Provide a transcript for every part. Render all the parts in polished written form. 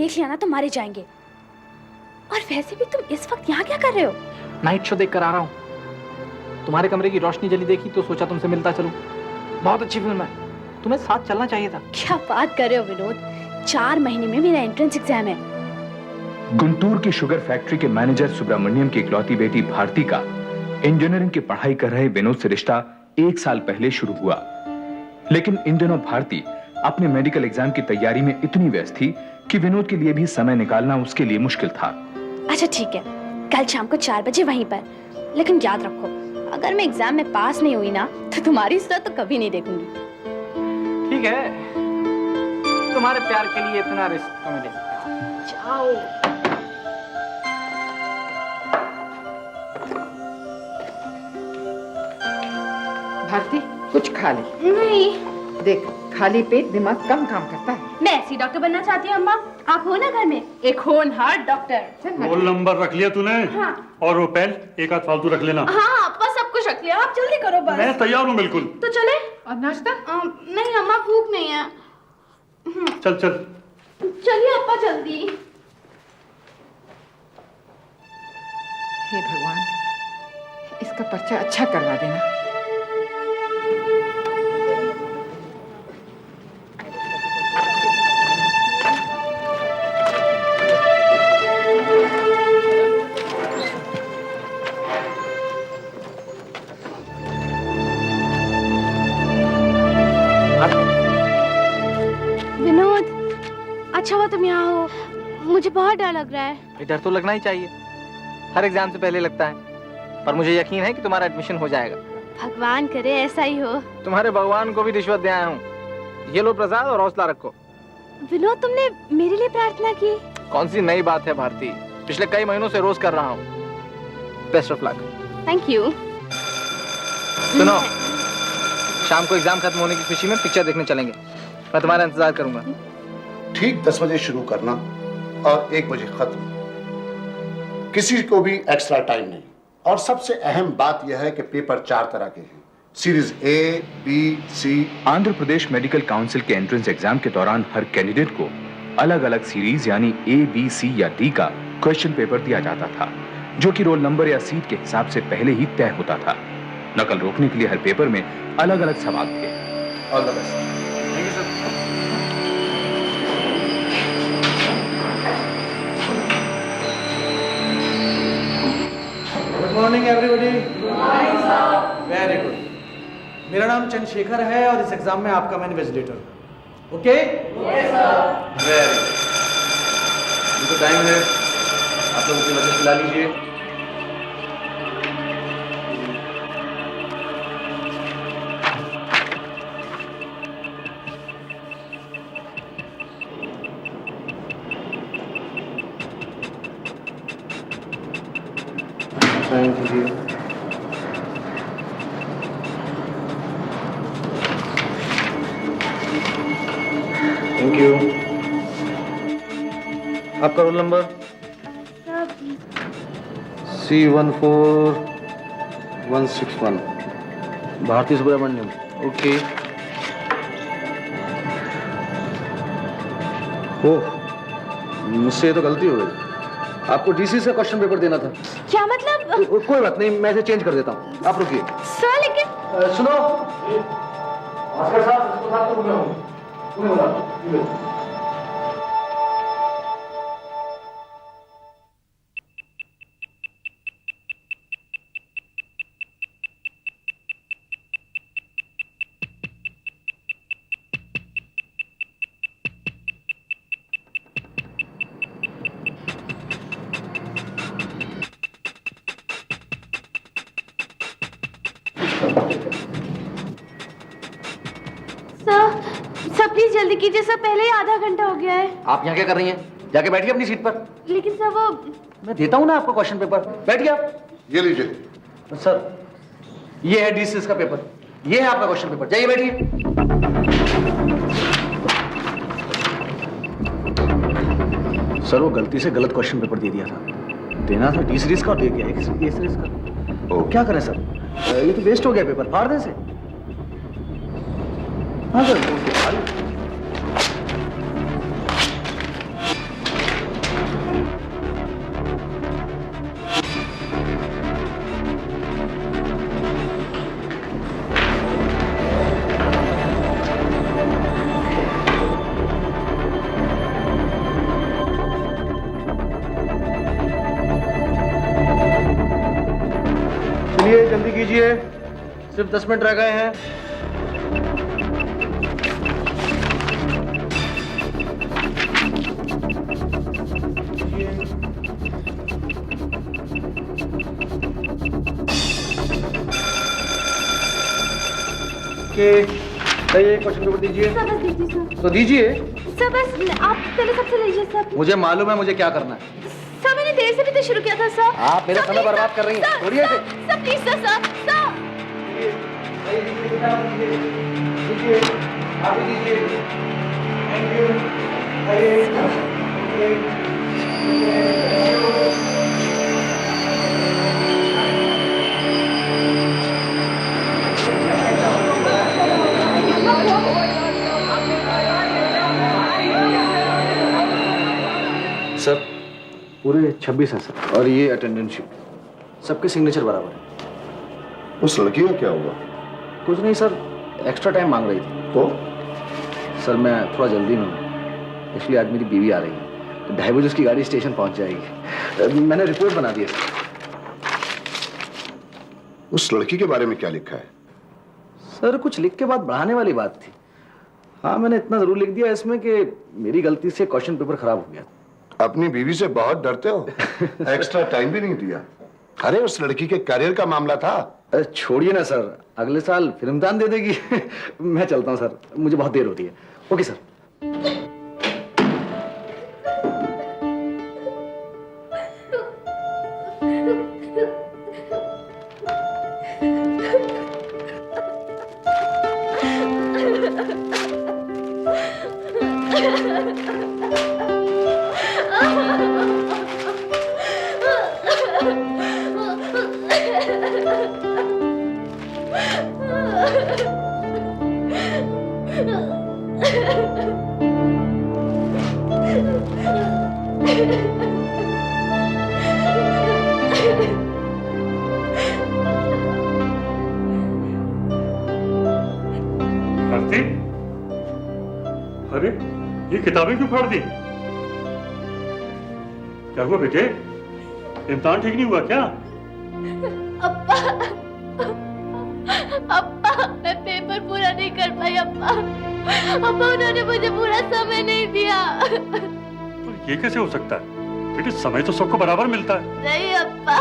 देख लिया ना तो मारे जाएंगे। और वैसे भी तुम इस वक्त यहाँ क्या कर रहे हो? नाइट शो देख कर आ रहा हूँ। तुम्हारे कमरे की रोशनी जली देखी तो सोचा तुमसे मिलता चलूं। बहुत अच्छी फिल्म है, तुम्हें साथ चलना चाहिए था। क्या बात कर रहे हो विनोद, 4 महीने में मेरा एंट्रेंस एग्जाम है। गुंटूर की शुगर फैक्ट्री के मैनेजर सुब्रमण्यम की इकलौती बेटी भारती का इंजीनियरिंग की पढ़ाई कर रहे विनोद से रिश्ता 1 साल पहले शुरू हुआ। लेकिन इन दिनों भारती अपने मेडिकल एग्जाम की तैयारी में इतनी व्यस्त थी कि विनोद के लिए भी समय निकालना उसके लिए मुश्किल था। अच्छा ठीक है, कल शाम को 4 बजे वहीं पर। लेकिन याद रखो, अगर मैं एग्जाम में पास नहीं हुई ना तो तुम्हारी सूरत तो कभी नहीं देखूंगी। ठीक है, तुम्हारे प्यार के लिए इतना रिस्क तो मैं ले सकता हूं। जाओ। भारती कुछ खा ले। नहीं। देख, खाली पेट दिमाग कम काम करता है। मैं ऐसी डॉक्टर बनना चाहती हूँ अम्मा। आप हो ना घर में एक होनहार डॉक्टर। रोल नंबर रख लिया तूने? हाँ। और वो पेन एक आध फालतू रख लेना। हाँ अप्पा, सब कुछ रख लिया, आप जल्दी करो बस। मैं तैयार हूँ बिल्कुल। तो चले? और नाश्ता? नहीं अम्मा, भूख नहीं है। चल चल चलिए अप्पा जल्दी। हे भगवान, इसका पर्चा अच्छा करवा देना। विनोद, अच्छा हुआ तुम यहाँ हो, मुझे बहुत डर लग रहा है। डर तो लगना ही चाहिए, हर एग्जाम से पहले लगता है। पर मुझे यकीन है कि तुम्हारा एडमिशन हो जाएगा। भगवान करे ऐसा ही हो। तुम्हारे भगवान को भी रिश्वत दे आया हूँ। ये लो प्रसाद और हौसला रखो। विनोद, तुमने मेरे लिए प्रार्थना की? कौन सी नई बात है भारती, पिछले कई महीनों से रोज कर रहा हूँ। Best of luck. Thank you. सुनो, शाम को एग्जाम खत्म होने की खुशी में पिक्चर देखने चलेंगे। मैं तुम्हारा इंतजार करूंगा। ठीक 10 बजे शुरू करना और 1 बजे खत्म। किसी को भी एक्स्ट्रा टाइम नहीं। और सबसे अहम बात यह है कि पेपर 4 तरह के हैं, series A, B, C. Andhra Pradesh medical council के एंट्रेंस एग्जाम के दौरान हर कैंडिडेट को अलग अलग सीरीज यानी ए, बी, सी या डी का क्वेश्चन पेपर दिया जाता था, जो कि रोल नंबर या सीट के हिसाब से पहले ही तय होता था। नकल रोकने के लिए हर पेपर में अलग अलग सवाल थे। All the best. Good morning everybody. Very good. मेरा नाम चंद्रशेखर है और इस एग्जाम में आपका मैं invigilator. Okay? Yes sir. Very good. तो टाइम है, आप लोग अपनी वजह खिला लीजिए। Thank you. Thank you. आपका roll number? C14161। Bharati Subramaniam. Okay. Oh, मुझसे तो गलती हो गई। आपको डीसी से क्वेश्चन पेपर देना था। क्या मतलब? कोई बात नहीं, मैं इसे चेंज कर देता हूँ। आप रुकिए। सर लेकिन सुनो, भास्कर साहब, इसको साथ तो मैं हूँ। तुम्हें बोला। सर प्लीज जल्दी कीजिए सर, पहले ही आधा घंटा हो गया है। आप यहाँ क्या कर रही हैं? जाके बैठिए अपनी सीट पर। लेकिन सर वो मैं देता हूँ ना आपको क्वेश्चन पेपर, बैठिए आप। ये लीजिए। सर, ये है डीसीएस का पेपर, ये है आपका क्वेश्चन पेपर, जाइए बैठिए। सर, वो गलती से गलत क्वेश्चन पेपर दे दिया था। देना था डी सीरीज का, दे दिया ए सीरीज का। क्या करें सर, ये तो वेस्ट हो गया पेपर, फाड़ दें से। हाँ सर, चलिए जल्दी कीजिए, सिर्फ 10 मिनट रह गए हैं। के एक क्वेश्चन पेपर दीजिए। सर बस दीजिए सर। तो दीजिए। सर बस आप पहले सबसे लीजिए सर। मुझे मालूम है मुझे क्या करना है। सर मैंने देर से भी तो शुरू किया था सर। आप मेरा समय बर्बाद कर रही हैं। छोड़िए इसे। Sir please sir sir sir. दीजिए, आप भी दीजिए। Thank you. सर पूरे 26 हैं सर, और ये अटेंडेंस शीट, सबके सिग्नेचर बराबर है। उस लड़की का क्या हुआ? कुछ नहीं सर, एक्स्ट्रा टाइम मांग रही थी। तो सर मैं थोड़ा जल्दी में हूँ, इसलिए आज मेरी बीवी आ रही है, तो 2:30 बजे उसकी गाड़ी स्टेशन पहुँच जाएगी। मैंने रिपोर्ट बना दी है सर। उस लड़की के बारे में क्या लिखा है? सर कुछ लिख के बात बढ़ाने वाली बात थी। हाँ मैंने इतना जरूर लिख दिया इसमें कि मेरी गलती से क्वेश्चन पेपर खराब हो गया। अपनी बीवी से बहुत डरते हो। एक्स्ट्रा टाइम भी नहीं दिया। अरे उस लड़की के करियर का मामला था। अरे छोड़िए ना सर, अगले साल फिल्म दान दे देगी। मैं चलता हूँ सर, मुझे बहुत देर होती है। Okay sir. भारती, अरे ये किताबें क्यों फाड़ दी? क्या हुआ बेटे? इम्तिहान ठीक नहीं हुआ क्या? अप्पा अप्पा मैं पेपर पूरा नहीं कर पाई अप्पा। अप्पा उन्होंने मुझे पूरा समय नहीं दिया। तो ये कैसे हो सकता है बेटे? समय तो सबको बराबर मिलता है। नहीं अप्पा,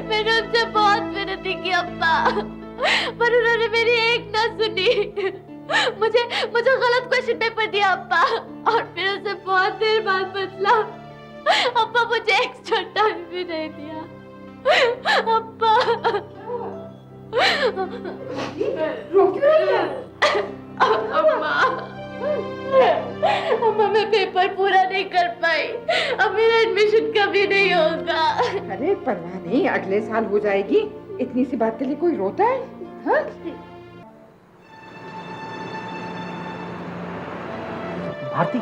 मैंने उनसे बहुत मेहनत की अप्पा, पर उन्होंने मेरी एक ना सुनी। मुझे गलत क्वेश्चन पेपर दिया अप्पा, और फिर उसे बहुत देर बाद बदला। अप्पा मुझे एक्स्ट्रा टाइम भी नहीं दिया अप्पा। रो क्यों रही है? अम्मा मैं पेपर पूरा नहीं कर पाई, अब मेरा एडमिशन कभी नहीं होगा। अरे परवाह नहीं, अगले साल हो जाएगी। इतनी सी बात के लिए कोई रोता है? हाँ? भारती,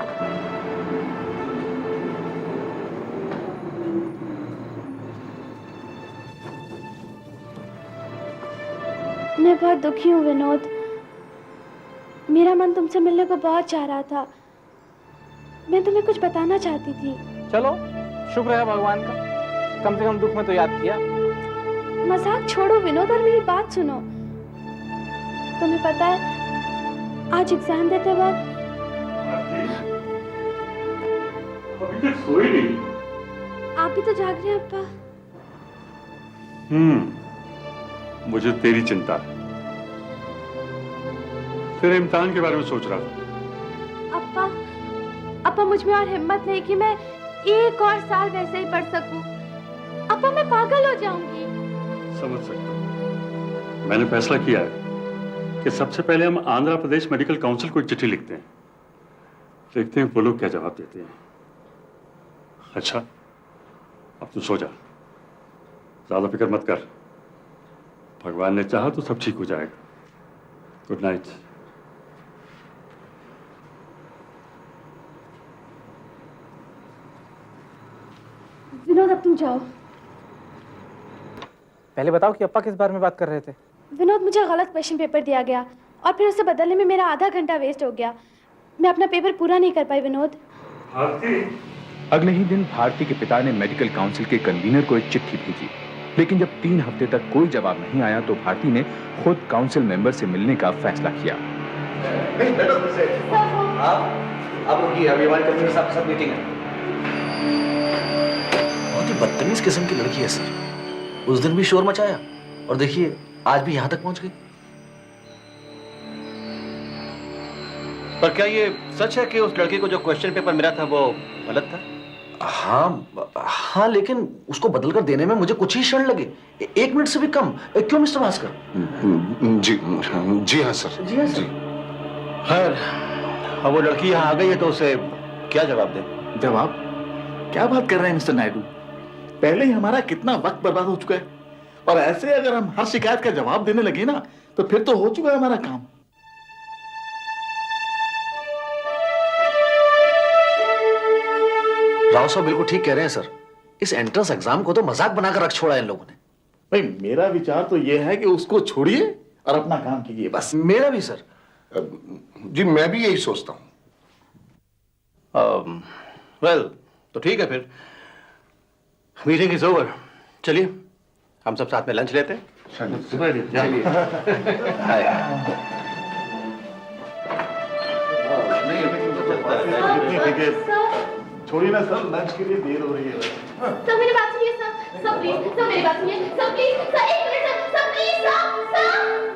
मैं बहुत दुखी हूँ विनोद। मेरा मन तुमसे मिलने को बहुत चाह रहा था। मैं तुम्हें कुछ बताना चाहती थी। चलो शुक्र है भगवान का, कम से कम दुख में तो याद किया। मजाक छोड़ो विनोद और मेरी बात सुनो। तुम्हें पता है आज एग्जाम देते वक्त अभी तक सोई नहीं। आप भी तो जाग रहे हैं अप्पा। मुझे तेरी चिंता है। तेरे इम्तिहान के बारे में सोच रहा था। अप्पा मुझ में और हिम्मत नहीं कि मैं एक और साल वैसे ही पढ़ सकूं। अप्पा मैं पागल हो जाऊंगी। समझ सकता हूं। मैंने फैसला किया है कि सबसे पहले हम आंध्र प्रदेश मेडिकल काउंसिल को एक चिट्ठी लिखते हैं, देखते हैं वो लोग क्या जवाब देते हैं। अच्छा अब तू सो जा, ज्यादा फिक्र मत कर। भगवान ने चाहा तो सब ठीक हो जाएगा। Good night. विनोद अब तुम जाओ। पहले बताओ कि अप्पा किस बारे में बात कर रहे थे? विनोद मुझे गलत क्वेश्चन पेपर दिया गया और फिर उसे बदलने में मेरा आधा घंटा वेस्ट हो गया। मैं अपना पेपर पूरा नहीं कर पाई विनोद। अगले ही दिन भारती के पिता ने मेडिकल काउंसिल के कन्वीनर को एक चिट्ठी भेजी लेकिन जब 3 हफ्ते तक कोई जवाब नहीं आया तो भारती ने खुद काउंसिल मेंबर से मिलने का फैसला किया। आप रुकिए, अभी हमारी कंपनी में सब मीटिंग है। बहुत ही बदतमीज किस्म की लड़की है सर। उस दिन भी शोर मचाया और देखिए आज भी यहां तक पहुंच गई। पर क्या ये सच है कि उस लड़के को जो क्वेश्चन पेपर मिला था वो गलत था? हाँ, लेकिन उसको बदल कर देने में मुझे कुछ ही क्षण लगे, 1 मिनट से भी कम। क्यों मिस्टर भास्कर? जी हाँ सर। जी हाँ सर। खैर, अब वो लड़की यहाँ आ गई है तो उसे क्या जवाब दे? जवाब? क्या बात कर रहे हैं मिस्टर नायडू? पहले ही हमारा कितना वक्त बर्बाद हो चुका है, और ऐसे अगर हम हर शिकायत का जवाब देने लगे ना तो फिर तो हो चुका है हमारा काम। राव साहब बिल्कुल ठीक कह रहे हैं सर। इस एंट्रेंस एग्जाम को तो मजाक बनाकर रख छोड़ा है इन लोगों ने। भाई मेरा विचार तो यह है कि उसको छोड़िए और अपना काम कीजिए बस। मेरा भी सर। जी मैं भी यही सोचता हूँ। वेल, तो ठीक है फिर, मीटिंग इज ओवर। चलिए हम सब साथ में लंच लेते हैं। चलिए। छोड़िए ना सर, लंच के लिए देर हो रही है। सर मेरी बात सुनिए सर, सर प्लीज, सर मेरी बात सुनिए, सर प्लीज, सर एक minute sir, sir please, sir.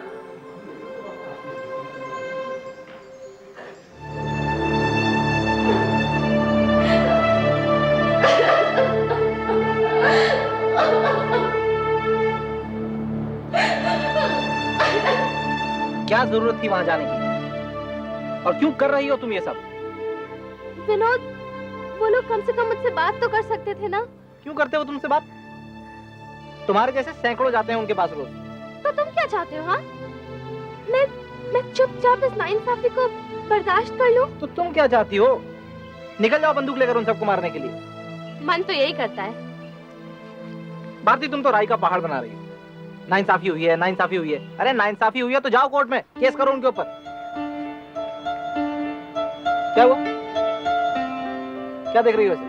क्या जरूरत थी वहां जाने की? और क्यों कर रही हो तुम ये सब? विनोद, वो लोग कम से कम मुझसे बात तो कर सकते थे ना? क्यों करते हो तुमसे बात? तुम्हारे जैसे सैकड़ों जाते हैं उनके पास रोज। तो तुम क्या चाहते हो? हाँ, मैं चुपचाप इस नाइंसाफी को बर्दाश्त कर लूं? तो तुम क्या चाहती हो? निकल जाओ बंदूक लेकर उन सबको मारने के लिए। मन तो यही करता है। भारती, तुम तो राई का पहाड़ बना रही हो। नाइंसाफी हुई है, नाइंसाफी हुई है। अरे नाइंसाफी हुई है तो जाओ कोर्ट में केस करो उनके ऊपर। क्या हुआ? क्या देख रही हो ऐसे?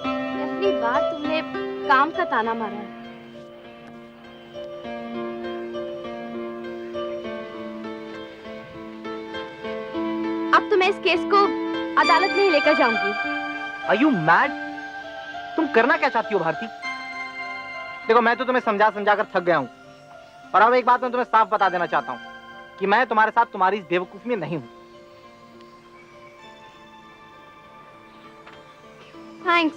पहली बार तुमने काम का ताना मारा है। अब तो मैं इस केस को अदालत में ही लेकर जाऊंगी। Are you mad? तुम करना क्या चाहती हो भारती? देखो, मैं तो तुम्हें समझा कर थक गया हूं, और अब एक बात मैं तुम्हें साफ बता देना चाहता हूं कि मैं तुम्हारे साथ तुम्हारी इस बेवकूफी में नहीं हूं। थैंक्स,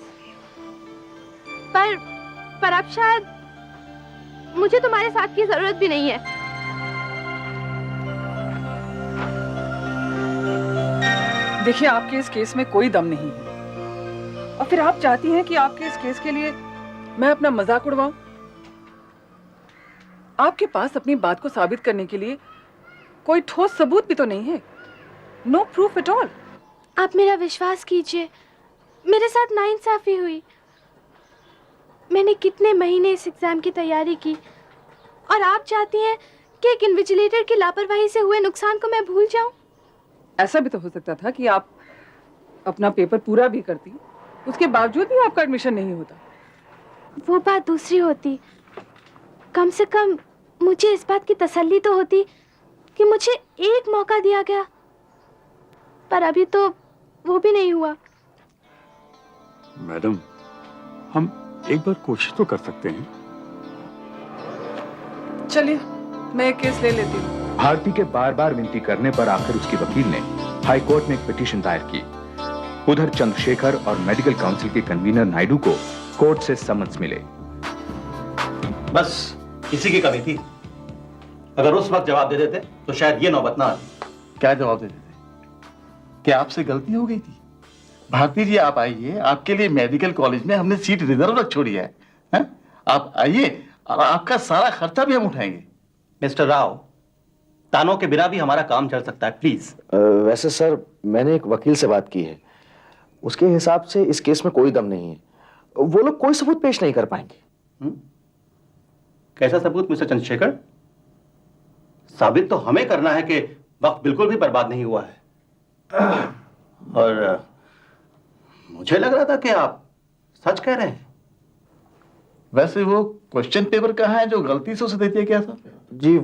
पर अब शायद मुझे तुम्हारे साथ की जरूरत भी नहीं है। देखिए, आपके इस केस में कोई दम नहीं है, और फिर आप चाहती हैं कि आपके इस केस के लिए मैं अपना मजाक उड़वाऊं? आपके पास अपनी बात को साबित करने के लिए कोई ठोस सबूत भी तो नहीं है। No proof at all. आप मेरा विश्वास कीजिए, मेरे साथ नाइंसाफी हुई। मैंने कितने महीने इस एग्जाम की तैयारी की, और आप चाहती हैं कि एक इन्विजिलेटर की लापरवाही से हुए नुकसान को मैं भूल जाऊं? ऐसा भी तो हो सकता था कि आप अपना पेपर पूरा भी करती, उसके बावजूद भी आपका एडमिशन नहीं होता। वो बात दूसरी होती। कम से कम मुझे इस बात की तसल्ली तो होती कि मुझे एक मौका दिया गया, पर अभी तो वो भी नहीं हुआ। मैडम, हम एक बार कोशिश तो कर सकते हैं। चलिए, मैं एक केस ले लेती हूँ। भारती के बार बार विनती करने पर आखिर उसके वकील ने हाई कोर्ट में एक पिटीशन दायर की। उधर चंद्रशेखर और मेडिकल काउंसिल के कन्वीनर नायडू को कोर्ट से समन्स मिले। बस इसी की कमी थी। अगर उस वक्त जवाब दे देते तो शायद ये नौबत ना आती। क्या जवाब दे देते? क्या आपसे गलती हो गई थी? भारती जी, आप आइए, आपके लिए मेडिकल कॉलेज में हमने सीट रिजर्व रख छोड़ी है। आप आइए और आपका सारा खर्चा भी हम उठाएंगे। मिस्टर राव, तानों के बिना भी हमारा काम चल सकता है, प्लीज। वैसे सर, मैंने एक वकील से बात की है, उसके हिसाब से इस केस में कोई दम नहीं है। वो लोग कोई सबूत पेश नहीं कर पाएंगे। कैसा सबूत मिस्टर चंद्रशेखर? साबित तो हमें करना है कि वक्त बिल्कुल भी बर्बाद नहीं हुआ है। और मुझे लग रहा था कि आप सच कह रहे हैं। वैसे वो क्वेश्चन पेपर कहाँ है जो गलती से उसे दे दिया गया था? जी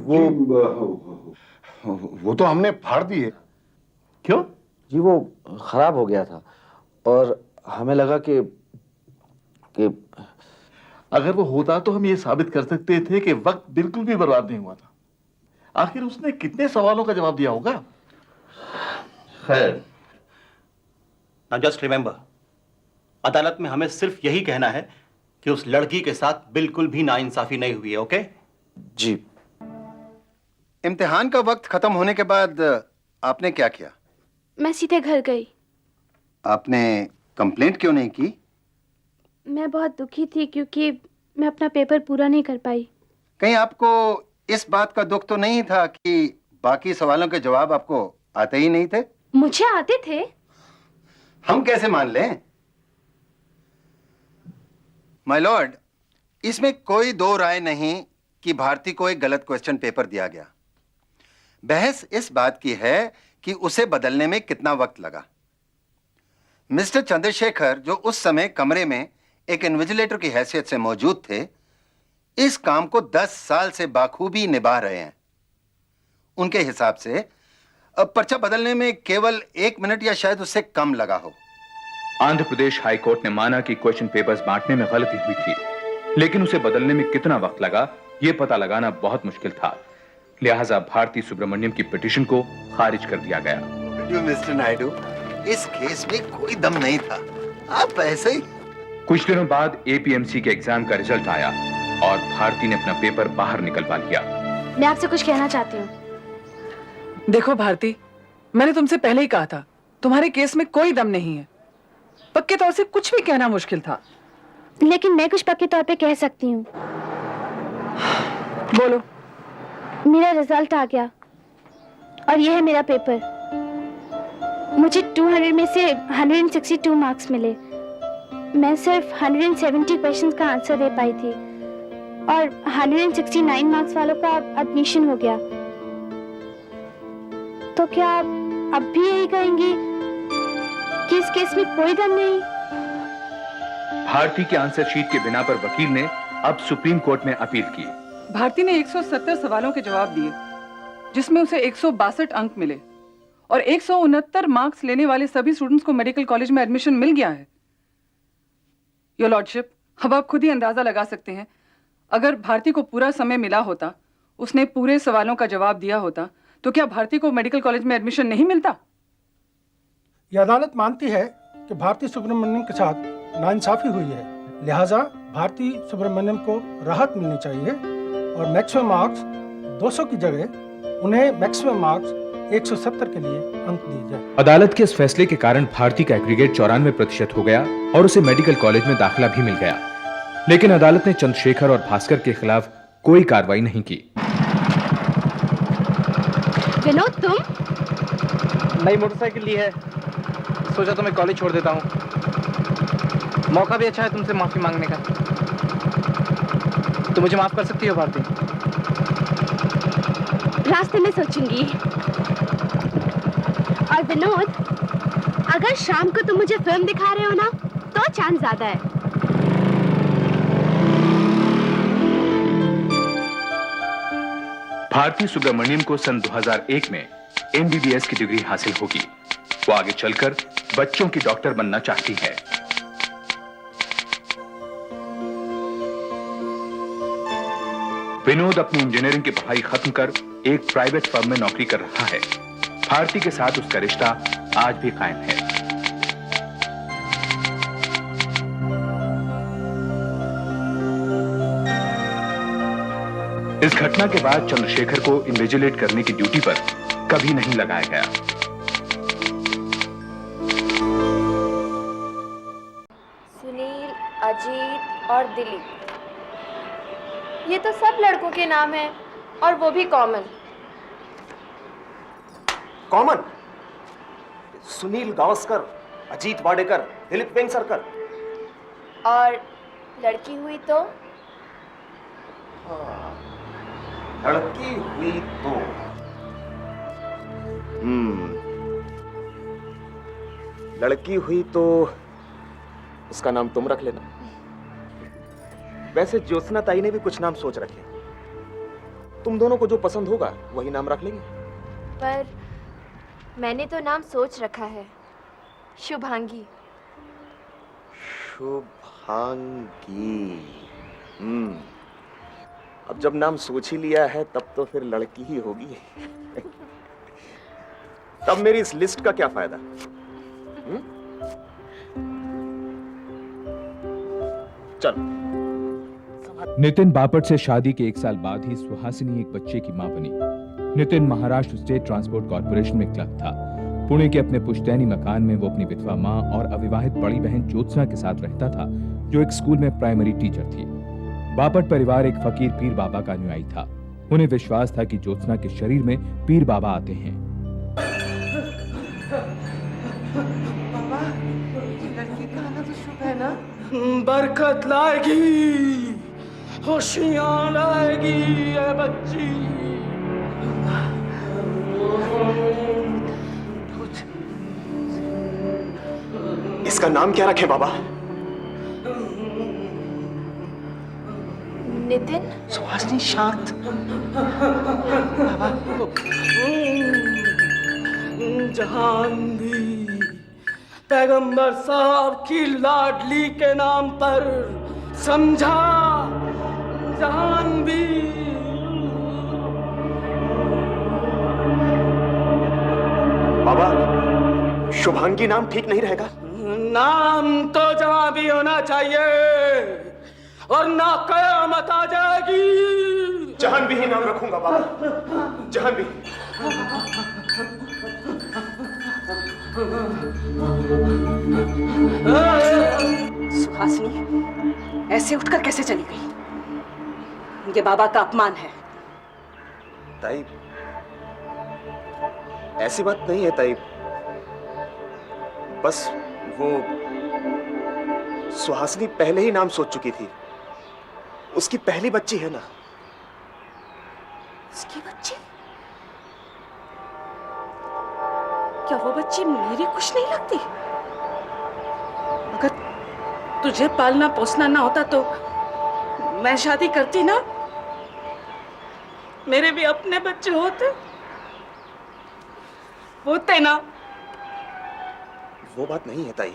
वो तो हमने फाड़ दिए। क्यों? जी वो खराब हो गया था और हमें लगा कि अगर वो होता तो हम ये साबित कर सकते थे कि वक्त बिल्कुल भी बर्बाद नहीं हुआ था। आखिर उसने कितने सवालों का जवाब दिया होगा? खैर, नाउ जस्ट रिमेंबर, अदालत में हमें सिर्फ यही कहना है कि उस लड़की के साथ बिल्कुल भी नाइंसाफी नहीं हुई है। ओके? जी। इम्तिहान का वक्त खत्म होने के बाद आपने क्या किया? मैं सीधे घर गई। आपने कंप्लेंट क्यों नहीं की? मैं बहुत दुखी थी क्योंकि मैं अपना पेपर पूरा नहीं कर पाई। कहीं आपको इस बात का दुख तो नहीं था कि बाकी सवालों के जवाब आपको आते ही नहीं थे? मुझे आते थे। हम कैसे मान लें? माय लॉर्ड, इसमें कोई दो राय नहीं कि भारती को एक गलत क्वेश्चन पेपर दिया गया। बहस इस बात की है कि उसे बदलने में कितना वक्त लगा। मिस्टर चंद्रशेखर, जो उस समय कमरे में एक इन्विजिलेटर की हैसियत से मौजूद थे, इस काम को 10 साल से बाखूबी निभा रहे हैं। उनके हिसाब से अब पर्चा बदलने में केवल 1 मिनट या शायद उससे कम लगा हो। आंध्र प्रदेश हाई कोर्ट ने माना कि क्वेश्चन पेपर्स बांटने में गलती हुई थी, लेकिन उसे बदलने में कितना वक्त लगा यह पता लगाना बहुत मुश्किल था। लिहाजा भारती सुब्रमण्यम की पिटीशन को खारिज कर दिया गया। मिस्टर नायडू, इस केस में कोई दम नहीं था, आप ऐसे ही। कुछ दिनों बाद एपीएमसी के एग्जाम का रिजल्ट आया और भारती ने अपना पेपर बाहर निकलवा लिया। मैं आपसे कुछ कहना चाहती हूँ। देखो भारती, मैंने तुमसे पहले ही कहा था, तुम्हारे केस में कोई दम नहीं है। पक्के तौर से कुछ भी कहना मुश्किल था। लेकिन मैं कुछ पक्के तौर पे कह सकती हूँ। बोलो। मेरा रिजल्ट आ गया और यह है मेरा पेपर। मुझे 200 में से 162 मार्क्स मिले। मैं सिर्फ 170 क्वेश्चंस का आंसर दे पाई थी और 169 मार्क्स वालों का एडमिशन हो गया। तो क्या आप अब भी यही कहेंगी कि इस केस में कोई दम नहीं? भारती के आंसर शीट के बिना पर वकील ने अब सुप्रीम कोर्ट में अपील की। भारती ने 170 सवालों के जवाब दिए, जिसमें उसे 162 अंक मिले और 169 मार्क्स लेने वाले सभी स्टूडेंट्स को मेडिकल कॉलेज में एडमिशन मिल गया है। योर लॉर्डशिप, अब आप खुद ही अंदाजा लगा सकते हैं, अगर भारती को पूरा समय मिला होता, उसने पूरे सवालों का जवाब दिया होता, तो क्या भारती को मेडिकल कॉलेज में एडमिशन नहीं मिलता? यह अदालत मानती है कि भारती सुब्रमण्यम के साथ नाइंसाफी हुई है, लिहाजा भारती सुब्रमण्यम को राहत मिलनी चाहिए और मैक्सिमम मार्क्स 200 की जगह उन्हें मैक्सिमम मार्क्स 170 के लिए अंक दिए जाए। अदालत के इस फैसले के कारण भारती का एग्रीगेट 94% हो गया और उसे मेडिकल कॉलेज में दाखिला भी मिल गया। लेकिन अदालत ने चंद्रशेखर और भास्कर के खिलाफ कोई कार्रवाई नहीं की। विनोद, तुम? नई मोटरसाइकिल ली है, सोचा तो मैं कॉलेज छोड़ देता हूँ। मौका भी अच्छा है तुमसे माफी मांगने का। तो मुझे माफ कर सकती हो भारती? रास्ते में सोचूंगी। और विनोद, अगर शाम को तुम मुझे फिल्म दिखा रहे हो ना, तो चांस ज्यादा है। भारती सुब्रमण्यम को सन 2001 में एमबीबीएस की डिग्री हासिल होगी। वो आगे चलकर बच्चों की डॉक्टर बनना चाहती है। विनोद अपनी इंजीनियरिंग की पढ़ाई खत्म कर एक प्राइवेट फर्म में नौकरी कर रहा है। भारती के साथ उसका रिश्ता आज भी कायम है। इस घटना के बाद चंद्रशेखर को इन्विजिलेट करने की ड्यूटी पर कभी नहीं लगाया गया। सुनील, अजीत और दिलीप, ये तो सब लड़कों के नाम हैं और वो भी कॉमन। कॉमन? सुनील गावस्कर, अजीत वाडेकर, दिलीप वेंगसरकर। और लड़की हुई तो? लड़की हुई तो लड़की हुई तो उसका नाम तुम रख लेना। वैसे ज्योत्सना ताई ने भी कुछ नाम सोच रखे। तुम दोनों को जो पसंद होगा वही नाम रख लेंगे। पर मैंने तो नाम सोच रखा है, शुभांगी। शुभांगी। अब जब नाम सोच ही लिया है तब तो फिर लड़की ही होगी। तब मेरी इस लिस्ट का क्या फायदा? चल। नितिन बापट से शादी के 1 साल बाद ही सुहासिनी एक बच्चे की मां बनी। Nitin Maharashtra state transport corporation में क्लर्क था। पुणे के अपने पुश्तैनी मकान में वो अपनी विधवा मां और अविवाहित बड़ी बहन ज्योत्सना के साथ रहता था, जो एक स्कूल में प्राइमरी टीचर थी। बापट परिवार एक फकीर पीर बाबा का अनुयायी था। उन्हें विश्वास था कि ज्योत्सना के शरीर में पीर बाबा आते हैं। बाबा, ये लड़की का आना तो शुभ है ना? बरकत लाएगी, खुशियां लाएगी ये बच्ची। इसका नाम क्या रखे बाबा? नितिन। सुहासिनी शांत। बाबा। जहांगी, पैगंबर साहब की लाडली के नाम पर, समझा? जहांगी। बाबा, शुभांगी नाम ठीक नहीं रहेगा। नाम तो जहां भी होना चाहिए, और ना कयामत आ जाएगी। जहांवी ही नाम रखूंगा बाबा, जहांवी। सुहासिनी ऐसे उठकर कैसे चली गई? ये बाबा का अपमान है। ताई, ऐसी बात नहीं है ताई। बस वो सुहासिनी पहले ही नाम सोच चुकी थी। उसकी पहली बच्ची है ना। उसकी बच्ची? क्या वो बच्ची मेरी कुछ नहीं लगती? अगर तुझे पालना पोसना ना होता तो मैं शादी करती ना। मेरे भी अपने बच्चे होते ना। वो बात नहीं है ताई।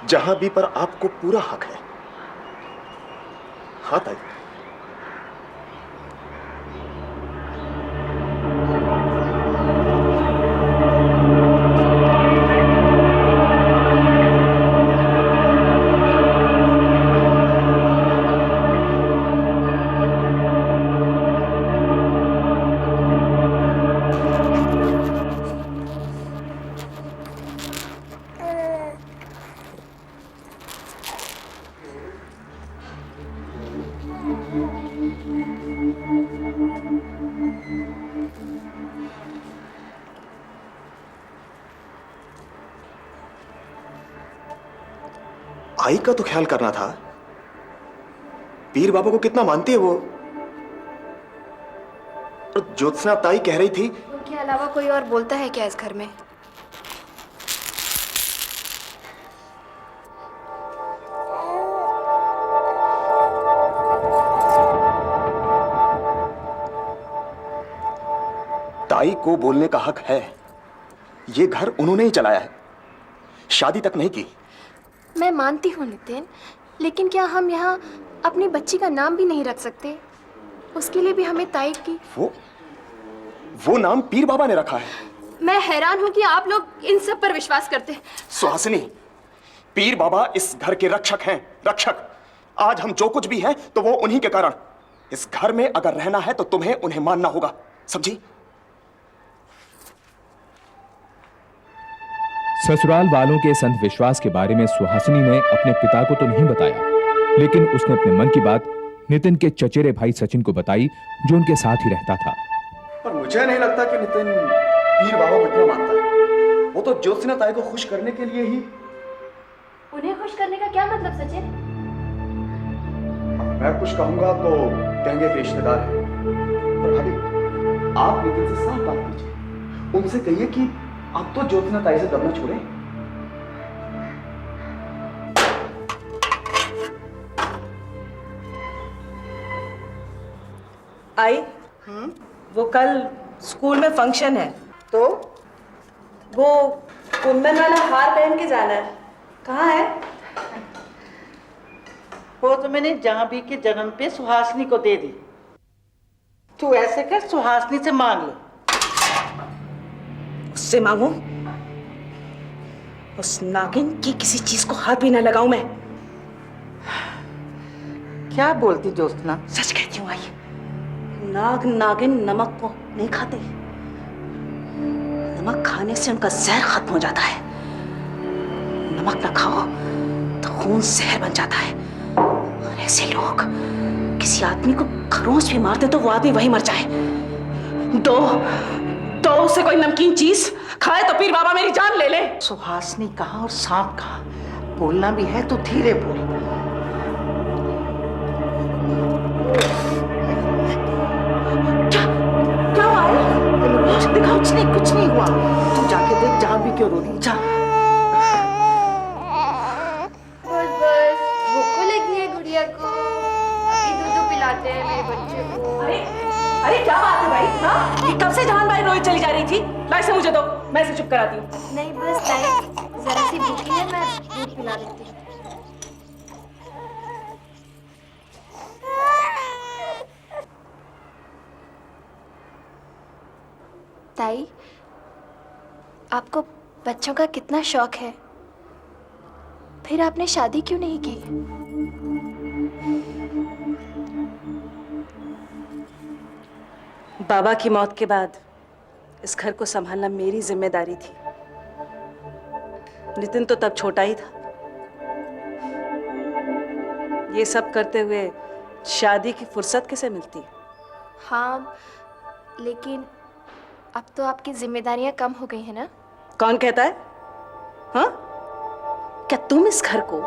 जहां भी पर आपको पूरा हक है। हाँ ताई। आई का तो ख्याल करना था। पीर बाबा को कितना मानती है वो। और ज्योत्सना ताई कह रही थी, उनके अलावा कोई और बोलता है क्या इस घर में? ताई को बोलने का हक है। ये घर उन्होंने ही चलाया है, शादी तक नहीं की। मैं मानती हूँ नितिन, लेकिन क्या हम यहाँ अपनी बच्ची का नाम भी नहीं रख सकते? उसके लिए भी हमें ताई की। वो नाम पीर बाबा ने रखा है। मैं हैरान हूँ कि आप लोग इन सब पर विश्वास करते। सुहासिनी, पीर बाबा इस घर के रक्षक हैं, रक्षक। आज हम जो कुछ भी हैं तो वो उन्हीं के कारण। इस घर में अगर रहना है तो तुम्हें उन्हें मानना होगा, समझी? ससुराल वालों के इस अंधविश्वास के बारे में सुहासिनी ने अपने पिता को तो नहीं बताया, लेकिन उसने अपने मन की बात नितिन के चचेरे भाई सचिन को बताई, जो उनके साथ ही रहता था। पर मुझे नहीं लगता कि नितिन पीर बाबा को इतना मानता है। वो तो ज्योत्सना ताई को खुश करने के लिए ही। उन्हें खुश करने का क्या मतलब सचिन? मैं कुछ कहूंगा तो कहेंगे कि रिश्तेदार है। पर भाभी, आप नितिन से साफ बात कीजिए। उनसे कहिए कि आप तो ज्योत्सना ताई से दबना छोड़े। आई वो कल स्कूल में फंक्शन है तो वो कुंदन वाला हार पहन के जाना है। कहाँ है? वो तो मैंने जाह्नवी के जन्म पे सुहासिनी को दे दी। तू ऐसे कर, सुहासिनी से मांग लो। उससे मांगू? उस नागिन की किसी चीज को हाथ भी ना लगाऊं मैं। क्या बोलती ज्योत्सना? सच कहती हूँ आई। नाग नागिन नमक को नहीं खाते। नमक खाने से उनका जहर खत्म हो जाता है। नमक ना खाओ तो खून जहर बन जाता है। और ऐसे लोग किसी आदमी को खरोंच भी मारते तो वो आदमी वही मर जाए। दो उसे कोई नमकीन चीज खाए तो पीर बाबा मेरी जान ले ले। सुहासिनी कहाँ और सांप कहाँ? बोलना भी है तो धीरे बोल। क्या हुआ है? दिखा, कुछ नहीं हुआ। तू जाके देख जाह्नवी क्यों रो रही। जा। बस भूख लगी है गुड़िया को, अभी दूध पिलाते हैं मेरे बच्चे को। अरे क्या बात है भाई? हाँ, ये कब से जान भाई रोई चली जा रही थी? ला इसे मुझे दो, मैं इसे चुप कराती हूँ। नहीं बस नहीं, जरा सी भूखी है, मैं दूध पिला देती हूँ। ताई, आपको बच्चों का कितना शौक है, फिर आपने शादी क्यों नहीं की? बाबा की मौत के बाद इस घर को संभालना मेरी जिम्मेदारी थी। नितिन तो तब छोटा ही था। ये सब करते हुए शादी की फुर्सत कैसे मिलती? हाँ, लेकिन अब तो आपकी जिम्मेदारियां कम हो गई है ना? कौन कहता है? हाँ? क्या तुम इस घर को,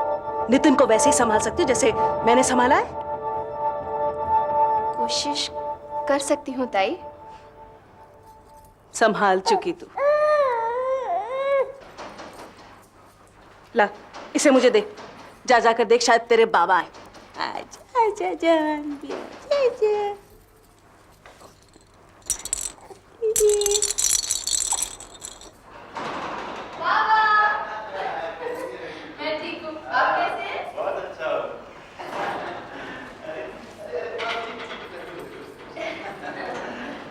नितिन को वैसे ही संभाल सकती हो जैसे मैंने संभाला है? कोशिश कर सकती हूँ ताई। संभाल चुकी तू। ला इसे मुझे दे। जा जाकर देख, शायद तेरे बाबा आए। आजा आजा जाह्नवी, आजा। बाबा, मैं ठीक हूँ, आप कैसे हैं? बहुत अच्छा हो।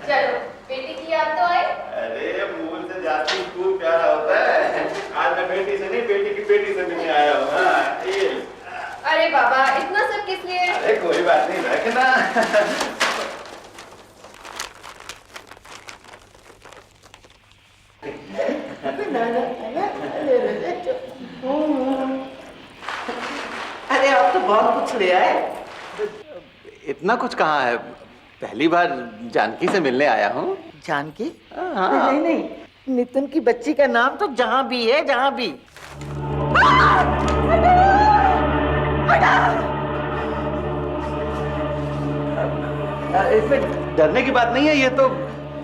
चलो, बेटी की याद तो आई? अरे मूल से जाती खूब प्यारा होता है। आज मैं बेटी से नहीं, बेटी की बेटी से मिलने आया हूँ। अरे बाबा, इतना सब किस लिए? अरे कोई बात नहीं, रखना। अरे आप तो बहुत कुछ ले आए। इतना कुछ कहाँ है? पहली बार जानकी से मिलने आया हूँ। जानकी? हाँ। नहीं, नितिन की बच्ची का नाम तो जाह्नवी है, जाह्नवी। इसमें डरने की बात नहीं है, ये तो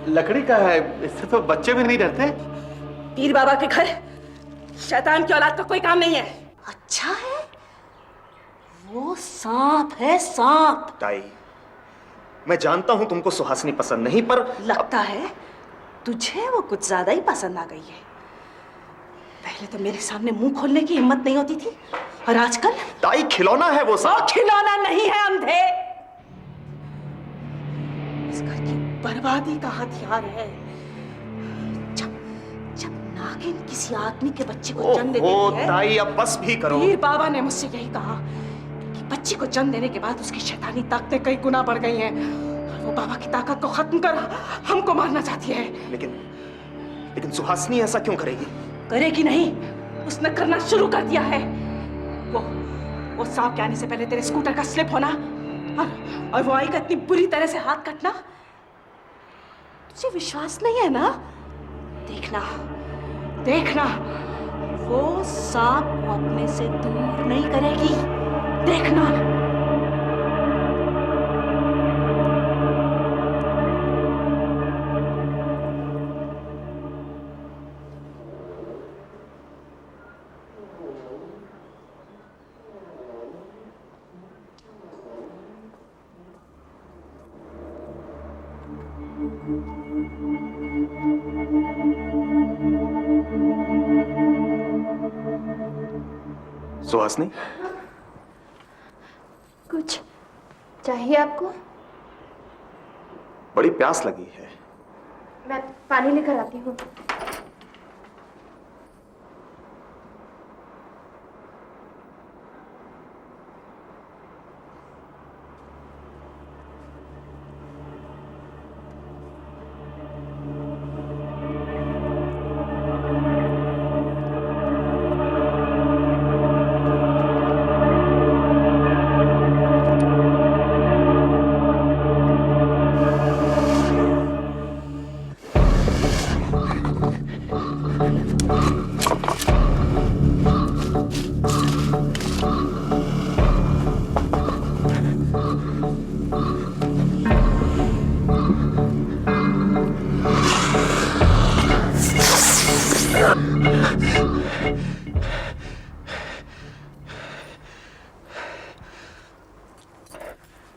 लकड़ी का है, इससे तो बच्चे भी नहीं डरते। पीर बाबा के घर शैतान की औलाद का कोई काम नहीं है। अच्छा है, वो सांप है, सांप। ताई, मैं जानता हूं तुमको सुहासिनी पसंद नहीं, पर लगता है तुझे वो कुछ ज्यादा ही पसंद आ गई है। पहले तो मेरे सामने मुंह खोलने की हिम्मत नहीं होती थी, और आजकल? ताई, खिलौना है वो सांप। खिलौना नहीं है, अंधे। इस घर की बर्बादी का हथियार है। जब नागिन किसी आदमी के बच्चे को जन्म देती है। ताई, अब बस भी करो। पीर बाबा ने मुझसे यही कहा कि बच्ची को जन्म देने के बाद उसकी शैतानी ताकतें कई गुना बढ़ गई हैं, और वो बाबा की ताकत को खत्म कर हमको मारना चाहती है। लेकिन सुहासिनी ऐसा क्यों करेगी? करेगी नहीं, उसने करना शुरू कर दिया है। वो सांप के आने से पहले तेरे स्कूटर का स्लिप होना, और वो आई का इतनी बुरी तरह से हाथ कटना। तुझे विश्वास नहीं है ना? देखना, वो सांप को अपने से दूर नहीं करेगी। देखना। सुहासिनी, कुछ चाहिए आपको? बड़ी प्यास लगी है। मैं पानी लेकर आती हूँ।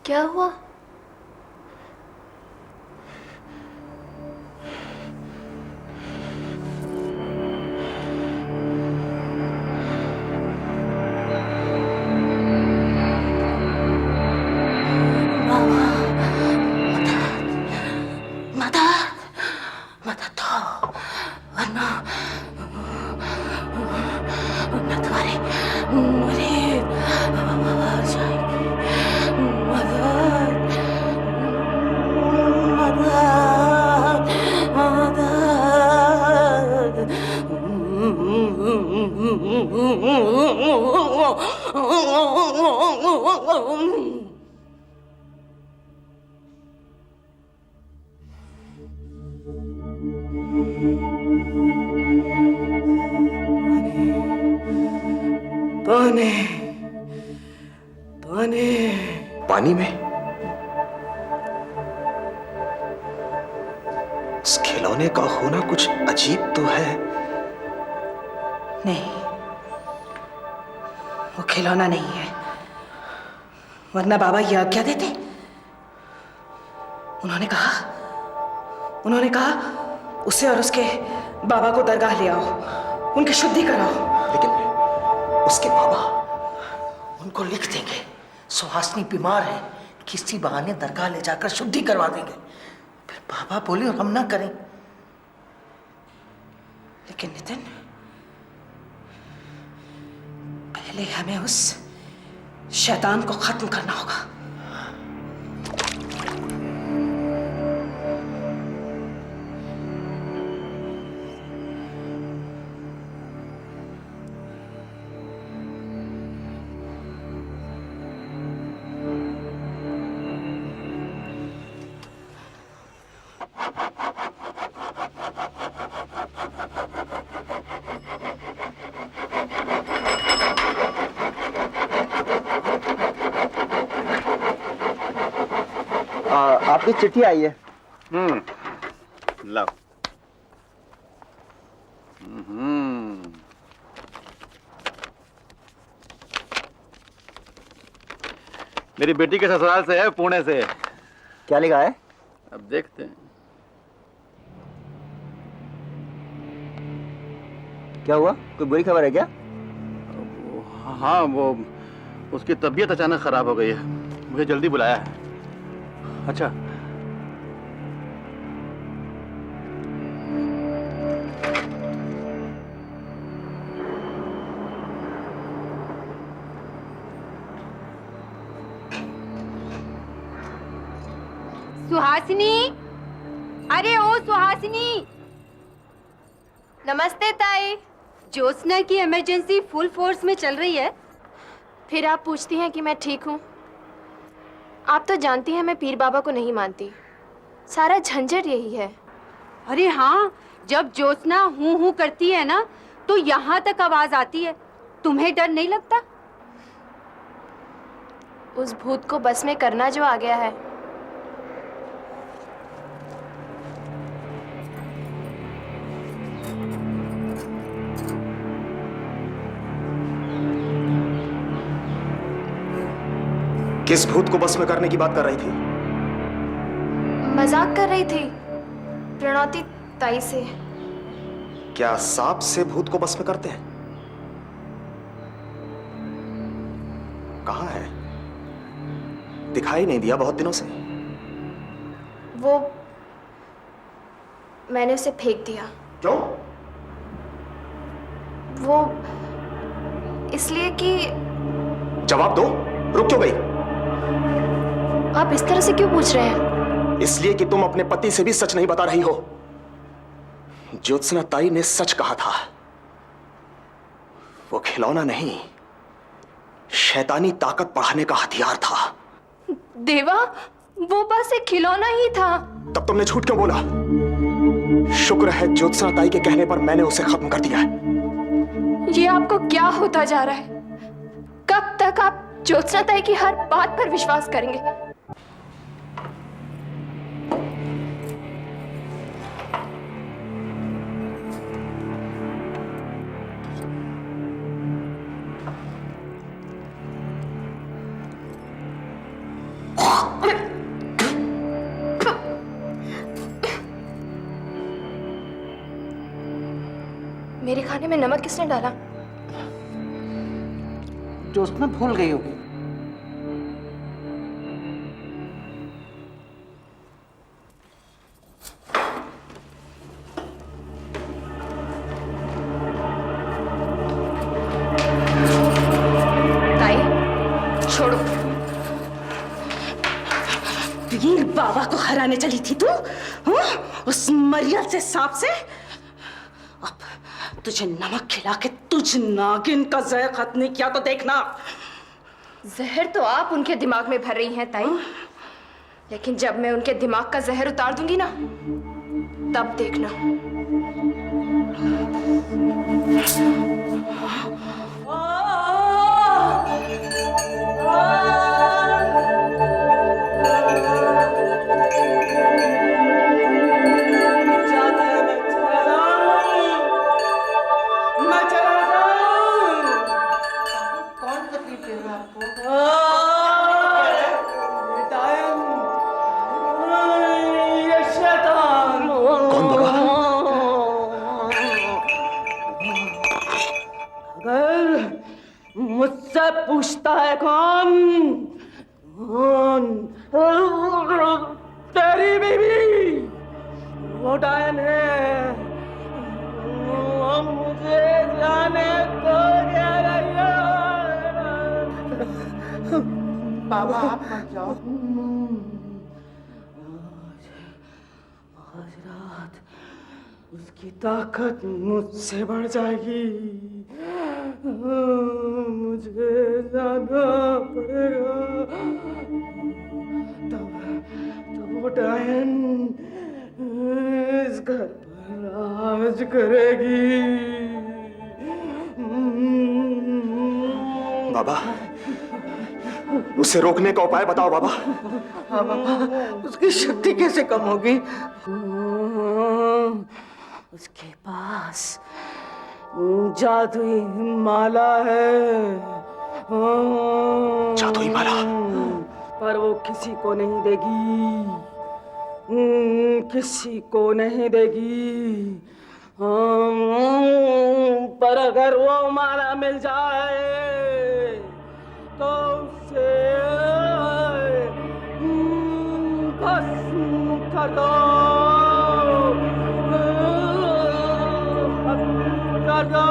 क्या हुआ? पानी, पानी, पानी में इस खिलौने का होना कुछ अजीब तो है। नहीं, वो खिलौना नहीं है, वरना बाबा ये आज्ञा देते। उन्होंने कहा उसे और उसके बाबा को दरगाह ले आओ, उनकी शुद्धि कराओ। लेकिन उसके बाबा उनको लिख देंगे सुहासिनी बीमार है, किसी बहाने दरगाह ले जाकर शुद्धि करवा देंगे। फिर बाबा बोले और हम ना करें। लेकिन नितिन, पहले हमें उस शैतान को खत्म करना होगा। आपकी चिट्ठी आई है। लाओ। मेरी बेटी के ससुराल से है, पुणे से। क्या लिखा है? अब देखते हैं। क्या हुआ? कोई बुरी खबर है क्या? हाँ, वो उसकी तबीयत अचानक खराब हो गई है, मुझे जल्दी बुलाया है। अच्छा, सुहासिनी, अरे ओ सुहासिनी। नमस्ते ताई। ज्योत्सना की इमरजेंसी फुल फोर्स में चल रही है। फिर आप पूछती हैं कि मैं ठीक हूँ। आप तो जानती हैं मैं पीर बाबा को नहीं मानती। सारा झंझट यही है। अरे हाँ, जब ज्योत्सना हूँ हूँ करती है ना तो यहाँ तक आवाज आती है। तुम्हें डर नहीं लगता? उस भूत को बस में करना जो आ गया है। किस भूत को बस में करने की बात कर रही थी? मजाक कर रही थी। प्रणौती ताई से। क्या सांप से भूत को बस में करते हैं? कहाँ है? दिखाई नहीं दिया बहुत दिनों से। वो मैंने उसे फेंक दिया। क्यों? वो इसलिए कि। जवाब दो, रुक क्यों गई? आप इस तरह से क्यों पूछ रहे हैं? इसलिए कि तुम अपने पति से भी सच नहीं बता रही हो। ज्योत्सना ताई ने सच कहा था। वो खिलौना नहीं, शैतानी ताकत बढ़ाने का हथियार था। देवा, वो बस एक खिलौना ही था। तब तुमने झूठ क्यों बोला? शुक्र है ज्योत्सना ताई के कहने पर मैंने उसे खत्म कर दिया है। ये आपको क्या होता जा रहा है? कब तक आप ज्योत्सना ताई की हर बात पर विश्वास करेंगे? मेरे खाने में नमक किसने डाला? ज्योत्सना भूल गई होगी। ताई, छोड़ो। पीर बाबा को हराने चली थी तू? उस मरियल से सांप से? अब तुझे नमक खिला के तुझ नागिन का जहर खत्म नहीं किया तो देखना। जहर तो आप उनके दिमाग में भर रही हैं ताई, लेकिन जब मैं उनके दिमाग का जहर उतार दूंगी ना, तब देखना। मुझसे पूछता है कौन? तेरी बीवी वो डायन है। वो मुझे जाने को कह रही है। बाबा आप मत जाओ। आज रात उसकी ताकत मुझसे बढ़ जाएगी। मुझे जाना पड़ेगा। तब वो डायन इस घर पर राज करेगी। बाबा, उसे रोकने का उपाय बताओ बाबा। हाँ बाबा, उसकी शक्ति कैसे कम होगी? उसके पास जादुई माला है। जादुई माला? पर वो किसी को नहीं देगी। किसी को नहीं देगी। पर अगर वो माला मिल जाए तो उसे भस्म कर दो। कर दो।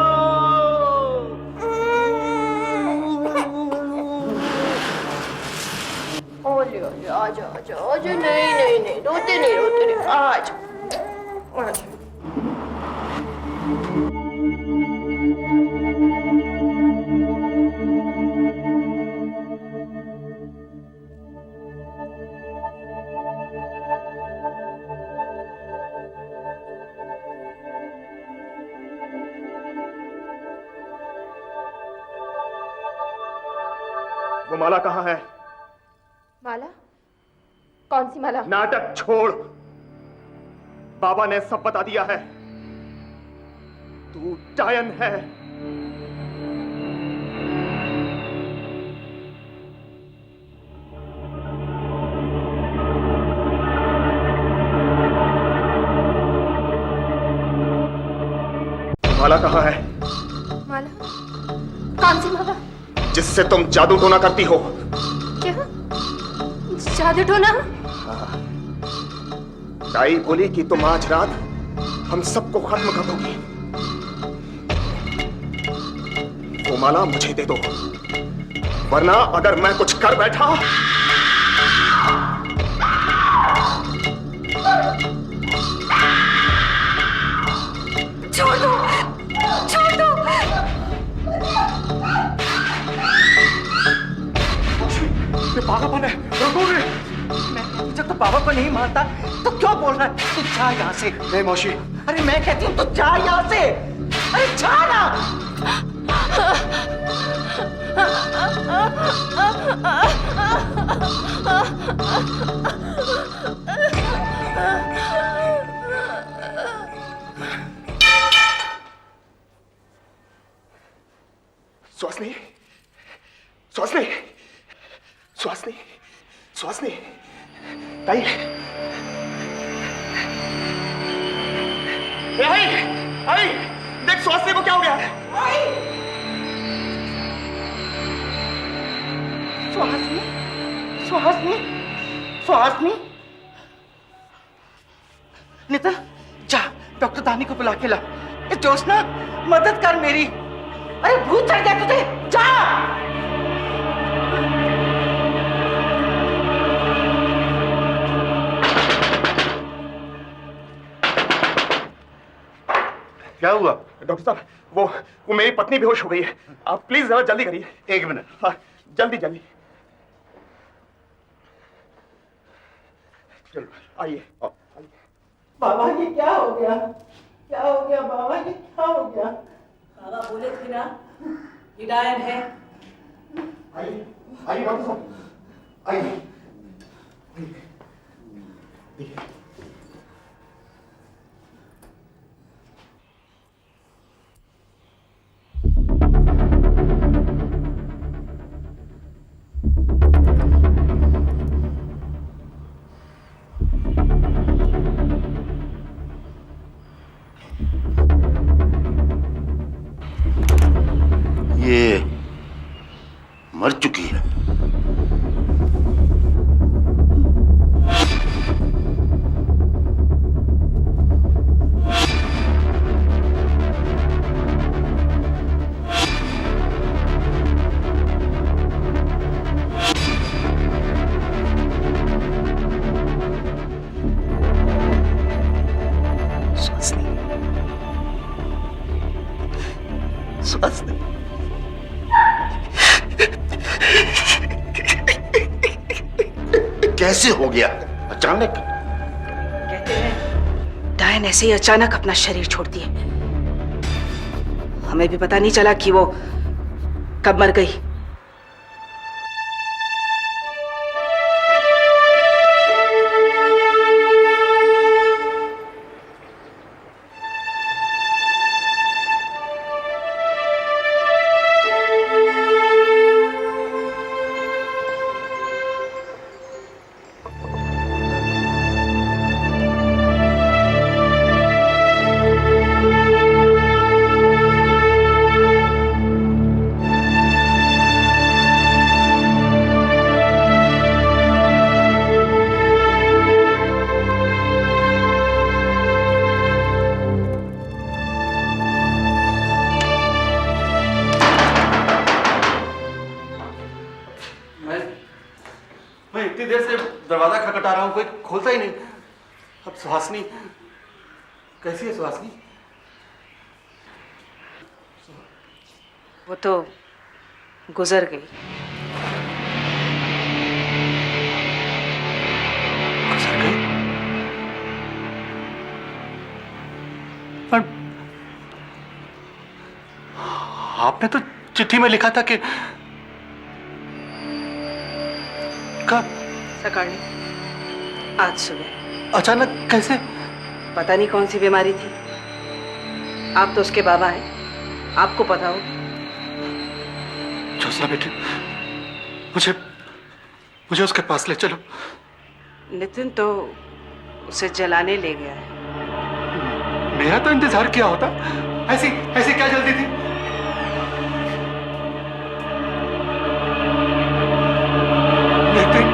ओले ओले, आजा आजा आजा। नहीं नहीं नहीं, रोते नहीं, आजा आजा। वो माला कहाँ है? माला? कौन सी माला? नाटक छोड़। बाबा ने सब बता दिया है। तू डायन है। माला कहाँ है? माला? कौन सी माला? जिससे तुम जादू टोना करती हो। क्या? जादू टोना? ताई बोली कि तुम आज रात हम सबको खत्म कर दोगी। वो माला मुझे दे दो, वरना अगर मैं कुछ कर बैठा छोड़ दो, छोड़ दो। पागलपन है, रोकोगे? मैं जब तो पापा को नहीं मानता तो क्यों बोल रहा है? तू जा यहाँ से। नहीं मौसी। अरे मैं कहती हूँ तू जा यहाँ से। अरे जा ना। सुहासिनी, सुहासिनी, सुहासिनी, सुहासिनी, ताई, आई, आई, देख सुहासिनी को क्या हो गया? सुहासिनी, सुहासिनी, सुहासिनी, नितिन, जा डॉक्टर दानी को बुला के ला। जोशना, मदद कर मेरी। अरे भूत चढ़ गया तुझे, जा। क्या हुआ? डॉक्टर साहब, वो मेरी पत्नी बेहोश हो गई है। आप प्लीज जरा जल्दी करिए। 1 मिनट। हाँ, जल्दी जल्दी। चलो आइए। बाबा ये क्या हो गया? क्या हो गया बाबा? ये क्या हो गया? बाबा बोले थे ना, ये डायन है। आइए, आइए डॉक्टर साहब, आइए। ये मर चुकी है। सुहासिनी, कैसे हो गया अचानक? कहते हैं डायन ऐसे ही अचानक अपना शरीर छोड़ती है। हमें भी पता नहीं चला कि वो कब मर गई। मैं इतनी देर से दरवाजा खटखटा रहा हूं, कोई खोलता ही नहीं। अब सुहासिनी कैसी है? सुहासिनी वो तो गुजर गई। गुजर गई? पर आपने तो चिट्ठी में लिखा था कि कब? सकाळी, आज सुबह। अचानक कैसे? पता नहीं कौन सी बीमारी थी। आप तो उसके बाबा हैं, आपको पता हो। जोसना बेटे, मुझे उसके पास ले चलो। नितिन तो उसे जलाने ले गया है। मेरा तो इंतजार किया होता। ऐसी ऐसी क्या जल्दी थी? नितिन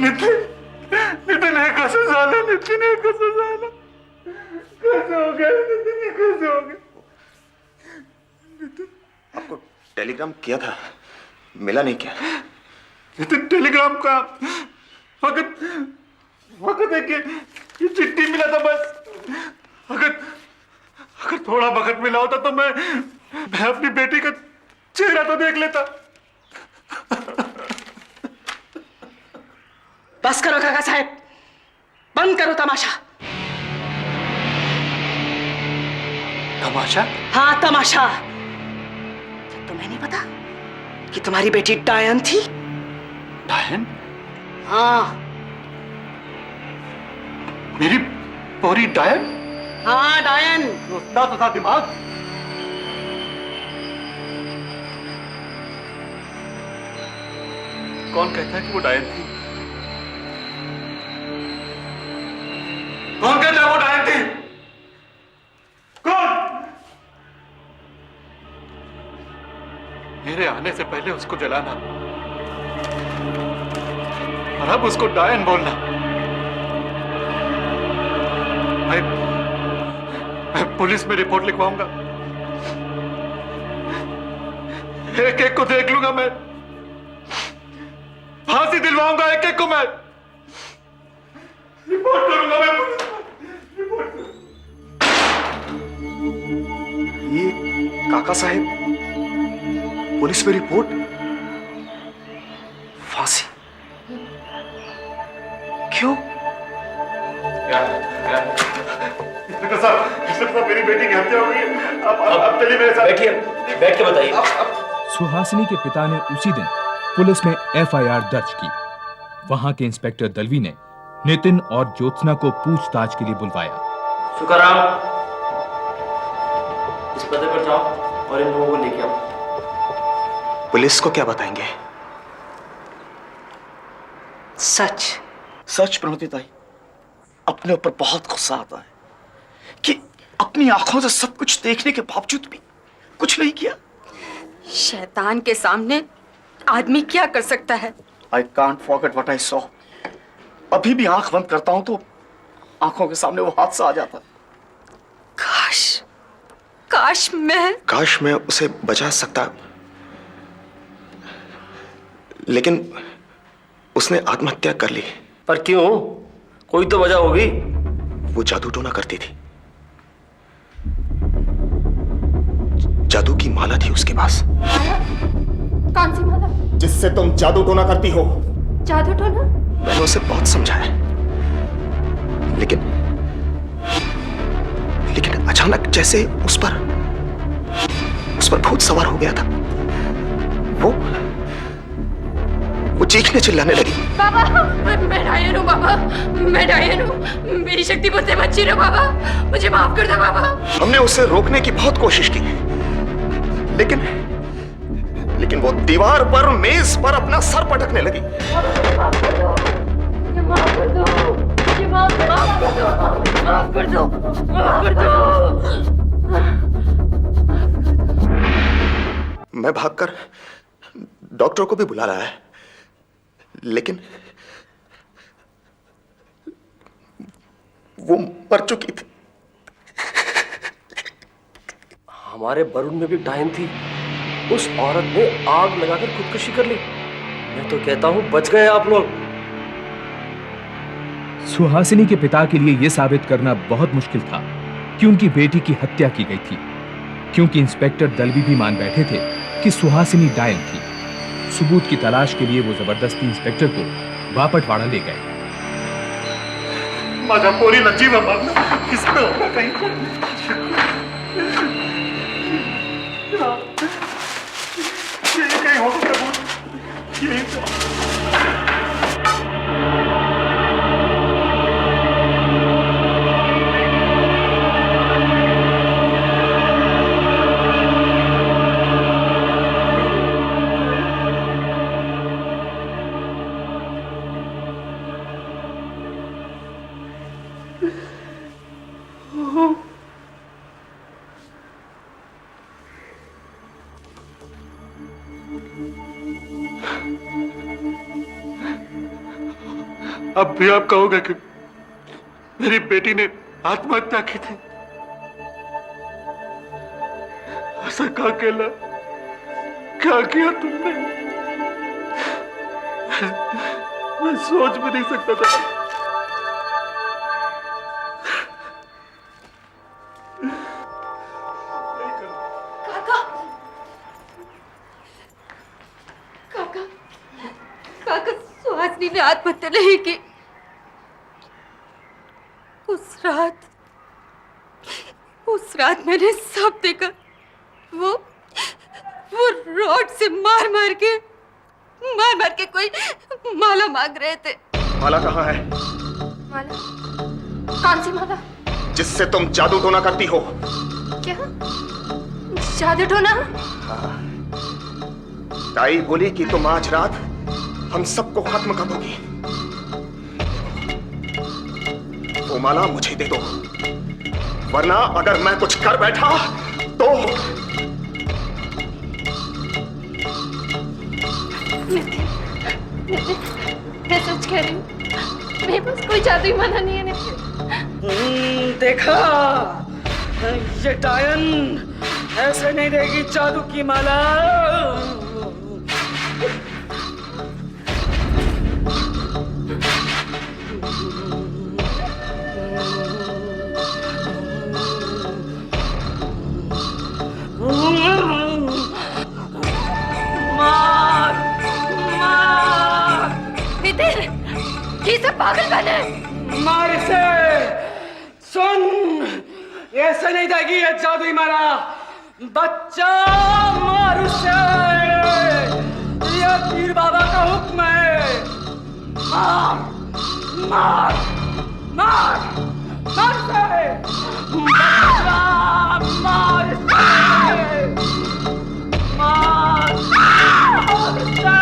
नितिन नितिन है कैसे झाला? नितिन है कैसे झाला? कैसे हो गया नितिन? कैसे हो गया? आपको टेलीग्राम किया था, मिला नहीं क्या? नितिन टेलीग्राम का वक्त वक्त है कि ये चिट्ठी मिला था बस। अगर थोड़ा वक्त मिला होता तो मैं अपनी बेटी का चेहरा तो देख लेता। बस करो काका साहब, बंद करो तमाशा। तमाशा? हाँ तमाशा। तुम्हें नहीं पता कि तुम्हारी बेटी डायन थी? डायन? हाँ। मेरी पूरी डायन? हाँ डायन। उसका तो था दिमाग। कौन कहता है कि वो डायन थी? कौन कहता है वो डायन थी? कौन? मेरे आने से पहले उसको जलाना और अब उसको डायन बोलना। मैं पुलिस में रिपोर्ट लिखवाऊंगा। एक एक को देख लूंगा मैं, फांसी दिलवाऊंगा एक एक को मैं, रिपोर्ट करूंगा मैं पुलिस में, रिपोर्ट ये काका साहब पुलिस में रिपोर्ट, फांसी? क्यों? साहब मेरी बेटी की हत्या हो गई है। आप चलिए मेरे साथ। बैठिए, बैठ के बताइए। सुहासिनी के पिता ने उसी दिन पुलिस में एफआईआर दर्ज की। वहां के इंस्पेक्टर दलवी ने नितिन और ज्योत्सना को पूछताछ के लिए बुलवाया। सुकाराम, इस पते पर जाओ और इन लोगों को लेके आओ। पुलिस को क्या बताएंगे? सच सच प्रमोदिताई, अपने ऊपर बहुत गुस्सा आता है कि अपनी आंखों से सब कुछ देखने के बावजूद भी कुछ नहीं किया। शैतान के सामने आदमी क्या कर सकता है? I can't forget what I saw. अभी भी आंख बंद करता हूं तो आंखों के सामने वो हादसा आ जाता है। काश मैं उसे बचा सकता, लेकिन उसने आत्महत्या कर ली। पर क्यों? कोई तो वजह होगी। वो जादू टोना करती थी, जादू की माला थी उसके पास। कौन सी माला? जिससे तुम जादू टोना करती हो। जादू टोना? मैंने उसे बहुत समझाया, लेकिन अचानक जैसे उस पर भूत सवार हो गया था। वो चीखने चिल्लाने लगी। बाबा, मैं डायन हूँ बाबा, मैं डायन हूँ। मेरी शक्ति मुझसे मत छीनो बाबा, मुझे माफ कर दो बाबा। हमने उसे रोकने की बहुत कोशिश की, लेकिन वो दीवार पर, मेज पर अपना सर पटकने लगी। माफ कर दो, माफ कर दो, माफ कर दो, माफ कर दो। मैं भागकर डॉक्टर को भी बुला लाया है, लेकिन वो मर चुकी थी। हमारे वरुण में भी डायन थी। उस औरत ने आग लगाकर खुदकुशी कर ली। मैं तो कहता हूं बच गए आप लोग। सुहासिनी के पिता के लिए यह साबित करना बहुत मुश्किल था कि उनकी बेटी की हत्या की गई थी, क्योंकि इंस्पेक्टर दलवी भी मान बैठे थे कि सुहासिनी डायन थी। सबूत की तलाश के लिए वो जबरदस्ती इंस्पेक्टर को बापटवाड़ा ले गए। माझा पोरी नजीब किसमें होगा कहीं? कहीं हो सकता है। अब भी आप कहोगे कि मेरी बेटी ने आत्महत्या की थी? ऐसा कहा केला, क्या किया तुमने? मैं सोच भी नहीं सकता था। काका, काका सुहासिनी ने आत्महत्या नहीं की। उस रात मैंने सब देखा। वो रॉड से मार मार के कोई माला मांग रहे थे। माला कहाँ है? माला? कौन सी माला? जिससे तुम जादू टोना करती हो। क्या? जादू टोना? ताई बोली कि तुम आज रात हम सबको खत्म कर दोगी। वो माला मुझे दे दो, वरना अगर मैं कुछ कर बैठा तो। मैं सच कह रही हूँ, मेरे पास कोई जादुई माला नहीं है नितिन। देखा, ये डायन ऐसे नहीं देगी जादू की माला। मार, मार। नितिन, ये सब पागलपन है। मार इसे। सुन, ऐसे नहीं देगी ये जादुई माला। बच्चा, मार उसे। ये पीर बाबा का हुक्म है। मार, मार, मार, मार उसे। बच्चा, मार उसे। मार, मार उसे।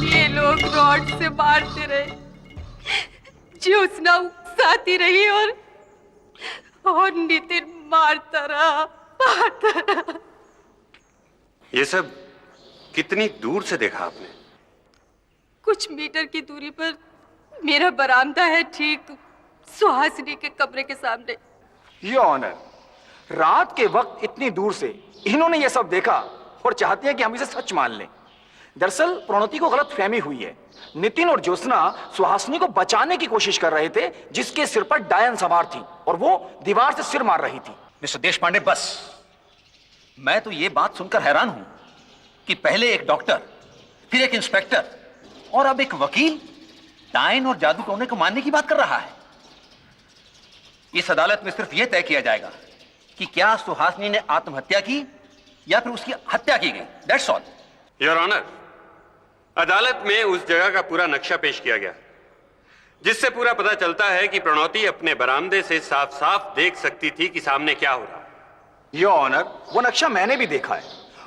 ये लोग रॉड से मारते रहे, ज्योत्सना उकसाती रही और नितिन मारता रहा। ये सब कितनी दूर से देखा आपने? कुछ मीटर की दूरी पर मेरा बरामदा है, ठीक सुहासिनी के कमरे के सामने। योर ऑनर, रात के वक्त इतनी दूर से इन्होंने ये सब देखा और चाहती है कि हम इसे सच मान लें। दरअसल प्रणोती को गलत फहमी हुई है। नितिन और ज्योत्सना सुहासिनी को बचाने की कोशिश कर रहे थे, जिसके सिर पर डायन सवार थी और वो दीवार से सिर मार रही थी। मिस्टर देशपांडे, बस। मैं तो ये बात सुनकर हैरान हूं कि पहले एक डॉक्टर, फिर एक इंस्पेक्टर और अब एक वकील डायन और जादू टोने को मानने की बात कर रहा है। इस अदालत में सिर्फ यह तय किया जाएगा कि क्या सुहासिनी ने आत्महत्या की या फिर उसकी हत्या की गई। That's all. योर ऑनर, अदालत में उस जगह का पूरा नक्शा पेश किया गया, जिससे पूरा पता चलता है कि प्रणोती अपने बरामदे से साफ साफ देख सकती थी कि सामने क्या हो रहा है। योर ऑनर, वो नक्शा मैंने भी देखा है।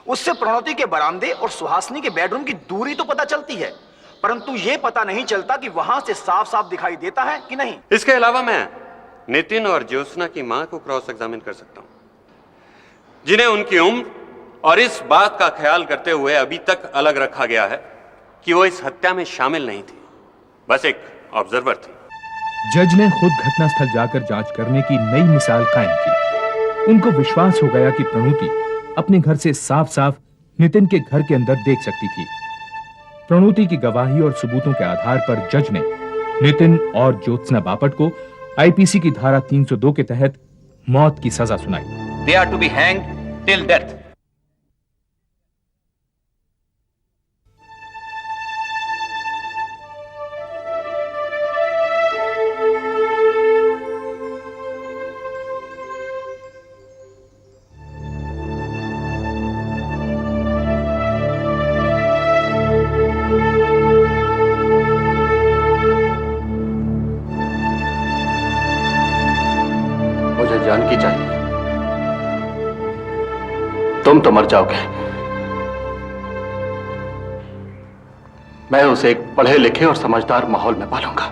उससे प्रणोती के बरामदे और सुहासिनी के बेडरूम की दूरी तो पता चलती है, परंतु ये पता नहीं चलता कि वहां से साफ साफ दिखाई देता है कि नहीं। इसके अलावा मैं नितिन और ज्योत्सना की मां को क्रॉस एग्जामिन कर सकता हूं, जिन्हें उनकी उम्र और इस बात का ख्याल करते हुए अभी तक अलग रखा गया है कि वो इस हत्या में शामिल नहीं थी, बस एक ऑब्जर्वर थी। जज ने खुद घटनास्थल जाकर जांच करने की नई मिसाल कायम की। उनको विश्वास हो गया कि प्रणोती अपने घर से साफ साफ नितिन के घर के अंदर देख सकती थी। प्रणोती की गवाही और सबूतों के आधार पर जज ने नितिन और ज्योत्सना बापट को आईपीसी की धारा 302 के तहत मौत की सजा सुनाई। They are to be hanged till death. मुझे जानकी चाहिए। तुम तो मर जाओगे, मैं उसे एक पढ़े लिखे और समझदार माहौल में पालूंगा,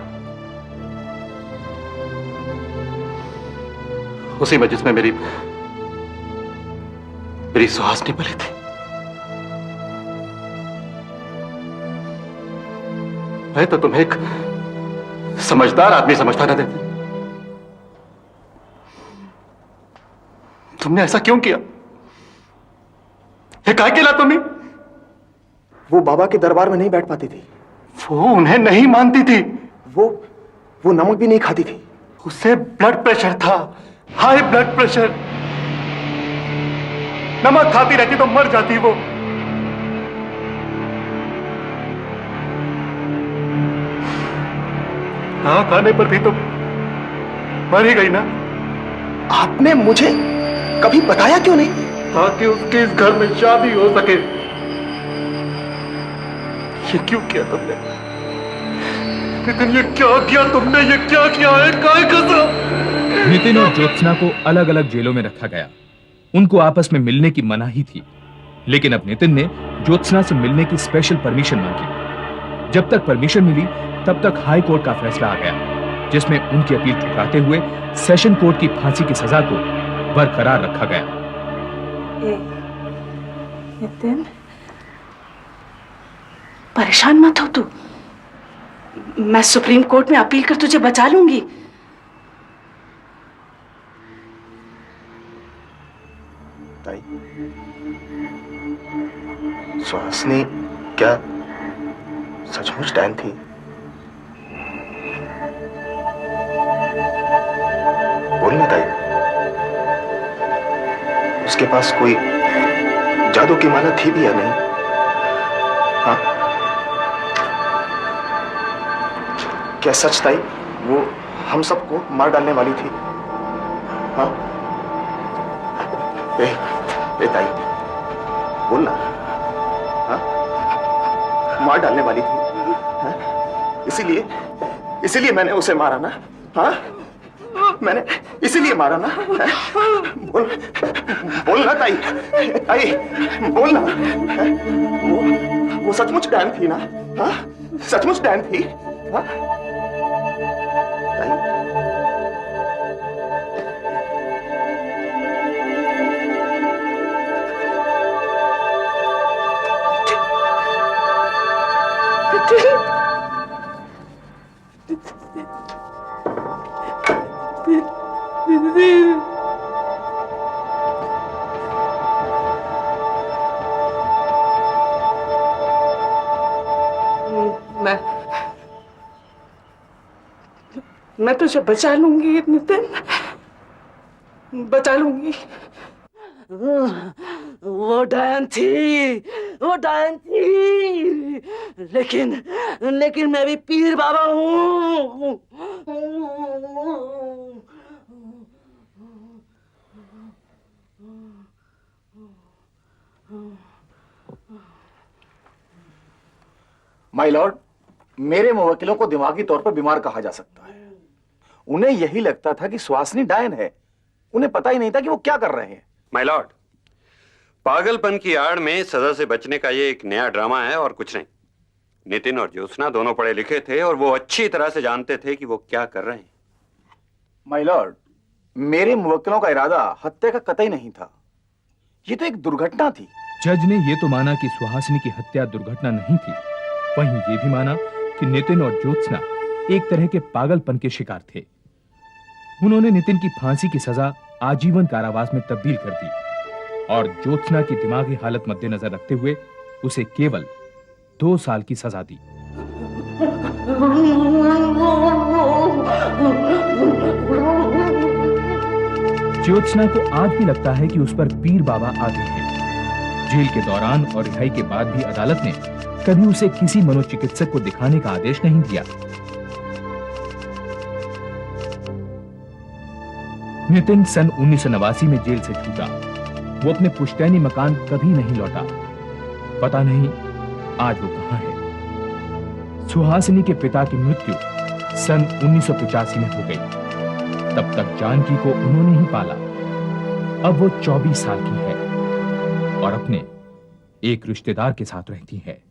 उसी में जिसमें मेरी सुहासिनी पली थी। मैं तो तुम्हें एक समझदार आदमी समझता ना देते। तुमने ऐसा क्यों किया? ये काहे केला तुम्हें? वो बाबा के दरबार में नहीं बैठ पाती थी। वो उन्हें नहीं मानती थी। वो नमक भी नहीं खाती थी। उसे ब्लड प्रेशर था, हाई ब्लड प्रेशर। नमक खाती रहती तो मर जाती वो। हाँ, खाने पर भी तो मर ही गई ना। आपने मुझे कभी बताया क्यों नहीं? ताकि उसके इस घर में शादी हो सके। ये क्यों किया तुमने? नितिन, ये क्या किया तुमने? ये क्या किया है? काय कसम? नितिन और ज्योत्सना को अलग अलग जेलों में रखा गया। उनको आपस में मिलने की मनाही थी, लेकिन अब नितिन ने ज्योत्सना से मिलने की स्पेशल परमिशन मांगी। जब तक परमिशन मिली तब तक हाई कोर्ट का फैसला आ गया, जिसमें उनकी अपील ठुकराते हुए सेशन कोर्ट की फांसी की सजा को बरकरार रखा गया। नितिन, परेशान मत हो तू। मैं सुप्रीम कोर्ट में अपील कर तुझे बचा लूंगी। ताई, सुहासिनी क्या सचमुच डैन थी? बोलना ताई, उसके पास कोई जादू की माला थी भी या नहीं? हाँ? क्या सच ताई वो हम सबको मार डालने वाली थी? हाँ? ए ताई, बोलना। हाँ? मार डालने वाली थी? हाँ? इसीलिए मैंने उसे मारा ना? हाँ? मैंने इसीलिए मारा ना? बोलना ताई, ताई बोलना। वो सचमुच डैन थी ना? हाँ? सचमुच डैन थी? हाँ? ताई, मैं तुझे बचा लूंगी नितिन, बचा लूंगी। वो डायन थी, लेकिन मैं भी पीर बाबा हूँ। माय लॉर्ड, मेरे मुवक्किलों को दिमागी तौर पर बीमार कहा जा सकता है। उन्हें यही लगता था कि सुहासिनी डायन है। उन्हें पता ही नहीं था कि वो क्या कर रहे हैं। माय लॉर्ड, पागलपन की आड़ में सजा से बचने का ये एक नया ड्रामा है और कुछ नहीं। नितिन और ज्योत्सना दोनों पढ़े लिखे थे और वो अच्छी तरह से जानते थे कि वो क्या कर रहे हैं। माय लॉर्ड, मेरे मुवक्किलों का इरादा हत्या का कतई नहीं था। ये तो एक दुर्घटना थी। जज ने यह तो माना कि सुहासिनी की हत्या दुर्घटना नहीं थी, वहीं ये भी माना कि नितिन और ज्योत्सना एक तरह के पागलपन के शिकार थे। उन्होंने नितिन की फांसी की सजा आजीवन कारावास में तब्दील कर दी और ज्योत्सना की दिमागी हालत मद्देनजर रखते हुए उसे केवल 2 साल की सजा दी। ज्योत्सना को आज भी लगता है कि उस पर पीर बाबा आते हैं। जेल के दौरान और रिहाई के बाद भी अदालत ने कभी उसे किसी मनोचिकित्सक को दिखाने का आदेश नहीं दिया। नितिन सन 1989 में जेल से छूटा। वो अपने पुश्तैनी मकान कभी नहीं लौटा। पता नहीं आज वो कहां है। सुहासिनी के पिता की मृत्यु सन 1985 में हो गई। तब तक जानकी को उन्होंने ही पाला। अब वो 24 साल की है और अपने एक रिश्तेदार के साथ रहती है।